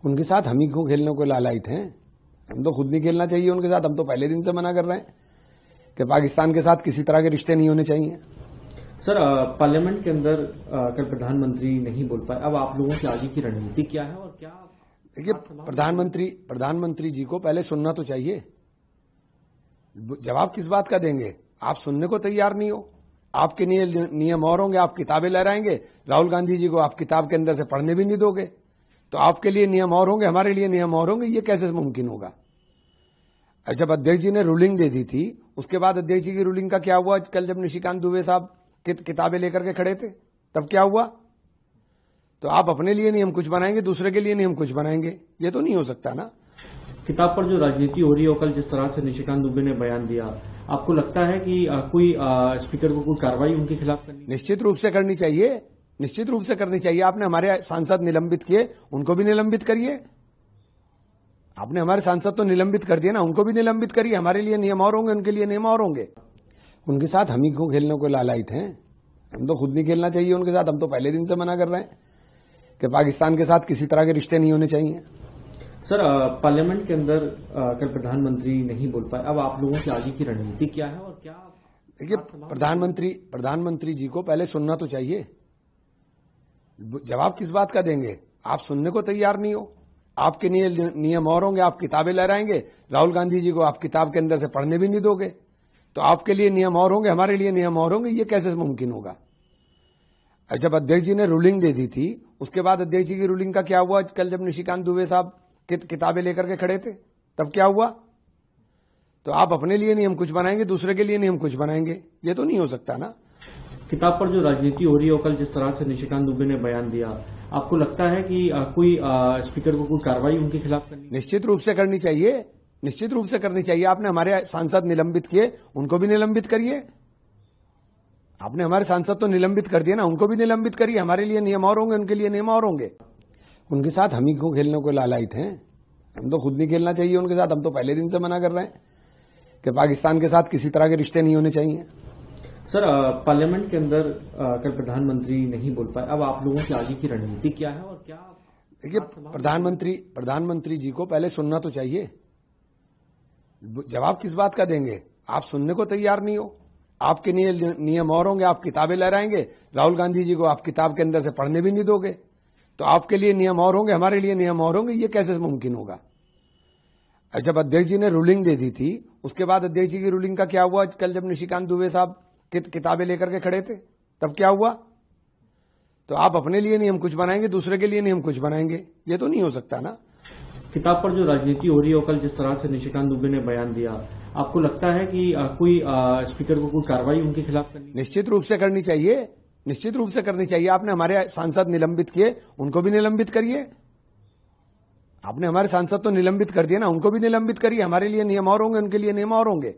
उनके साथ हम ही क्यों खेलने को लालायित हैं? हम तो खुद नहीं खेलना चाहिए उनके साथ। हम तो पहले दिन से मना कर रहे हैं कि पाकिस्तान के साथ किसी तरह के रिश्ते नहीं होने चाहिए। सर, पार्लियामेंट के अंदर कल प्रधानमंत्री नहीं बोल पाए। अब आप लोगों की आगे की रणनीति क्या है और क्या? देखिए, प्रधानमंत्री जी को पहले सुनना तो चाहिए। जवाब किस बात का देंगे? आप सुनने को तैयार नहीं हो। आपके नियम और होंगे, आप किताबें लहराएंगे। राहुल गांधी जी को आप किताब के अंदर से पढ़ने भी नहीं दोगे, तो आपके लिए नियम और होंगे, हमारे लिए नियम और होंगे। ये कैसे मुमकिन होगा? जब अध्यक्ष जी ने रूलिंग दे दी थी, उसके बाद अध्यक्ष जी की रूलिंग का क्या हुआ? कल जब निशिकांत दुबे साहब किताबें लेकर के खड़े थे, तब क्या हुआ? तो आप अपने लिए नियम कुछ बनाएंगे, दूसरे के लिए नियम कुछ बनाएंगे। ये तो नहीं हो सकता ना। किताब पर जो राजनीति हो रही है, कल जिस तरह से निशिकांत दुबे ने बयान दिया, आपको लगता है कि कोई स्पीकर को कोई कार्रवाई उनके खिलाफ करनी? निश्चित रूप से करनी चाहिए, निश्चित रूप से करनी चाहिए। आपने हमारे सांसद निलंबित किए, उनको भी निलंबित करिए। आपने हमारे सांसद तो निलंबित कर दिए ना, उनको भी निलंबित करिए। हमारे लिए नियम और होंगे, उनके लिए नियम और होंगे। उनके साथ हम ही क्यों खेलने को लालायित हैं? हम तो खुद नहीं खेलना चाहिए उनके साथ। हम तो पहले दिन से मना कर रहे हैं कि पाकिस्तान के साथ किसी तरह के रिश्ते नहीं होने चाहिए। सर, पार्लियामेंट के अंदर कल प्रधानमंत्री नहीं बोल पाए। अब आप लोगों की आगे की रणनीति क्या है और क्या? देखिए, प्रधानमंत्री जी को पहले सुनना तो चाहिए। जवाब किस बात का देंगे? आप सुनने को तैयार नहीं हो। आपके नियम और होंगे, आप किताबें लहराएंगे। राहुल गांधी जी को आप किताब के अंदर से पढ़ने भी नहीं दोगे, तो आपके लिए नियम और होंगे, हमारे लिए नियम और होंगे। ये कैसे मुमकिन होगा? जब अध्यक्ष जी ने रूलिंग दे दी थी, उसके बाद अध्यक्ष जी की रूलिंग का क्या हुआ? कल जब निशिकांत दुबे साहब किताबें लेकर के खड़े थे, तब क्या हुआ? तो आप अपने लिए नियम कुछ बनाएंगे, दूसरे के लिए नियम कुछ बनाएंगे। ये तो नहीं हो सकता ना। किताब पर जो राजनीति हो रही है, कल जिस तरह से निशिकांत दुबे ने बयान दिया, आपको लगता है कि कोई स्पीकर को कोई कार्रवाई उनके खिलाफ करनी? निश्चित रूप से करनी चाहिए, निश्चित रूप से करनी चाहिए। आपने हमारे सांसद निलंबित किए, उनको भी निलंबित करिए। आपने हमारे सांसद तो निलंबित कर दिए ना, उनको भी निलंबित करिए। हमारे लिए नियम और होंगे, उनके लिए नियम और होंगे। उनके साथ हम ही क्यों खेलने को लालायित हैं? हम तो खुद नहीं खेलना चाहिए उनके साथ। हम तो पहले दिन से मना कर रहे हैं कि पाकिस्तान के साथ किसी तरह के रिश्ते नहीं होने चाहिए। सर, पार्लियामेंट के अंदर कल प्रधानमंत्री नहीं बोल पाए। अब आप लोगों की आगे की रणनीति क्या है और क्या? देखिए, प्रधानमंत्री जी को पहले सुनना तो चाहिए। जवाब किस बात का देंगे? आप सुनने को तैयार नहीं हो। आपके नियम और होंगे, आप किताबें लहराएंगे। राहुल गांधी जी को आप किताब के अंदर से पढ़ने भी नहीं दोगे, तो आपके लिए नियम और होंगे, हमारे लिए नियम और होंगे। ये कैसे मुमकिन होगा? जब अध्यक्ष जी ने रूलिंग दे दी थी, उसके बाद अध्यक्ष जी की रूलिंग का क्या हुआ? कल जब निशिकांत दुबे साहब किताबें लेकर के खड़े थे, तब क्या हुआ? तो आप अपने लिए नियम कुछ बनाएंगे, दूसरे के लिए नियम कुछ बनाएंगे। ये तो नहीं हो सकता ना। किताब पर जो राजनीति हो रही है, कल जिस तरह से निशिकांत दुबे ने बयान दिया, आपको लगता है कि कोई स्पीकर को कोई कार्रवाई उनके खिलाफ करनी? निश्चित रूप से करनी चाहिए, निश्चित रूप से करनी चाहिए। आपने हमारे सांसद निलंबित किए, उनको भी निलंबित करिए। आपने हमारे सांसद तो निलंबित कर दिए ना, उनको भी निलंबित करिए। हमारे लिए नियम और होंगे, उनके लिए नियम और होंगे।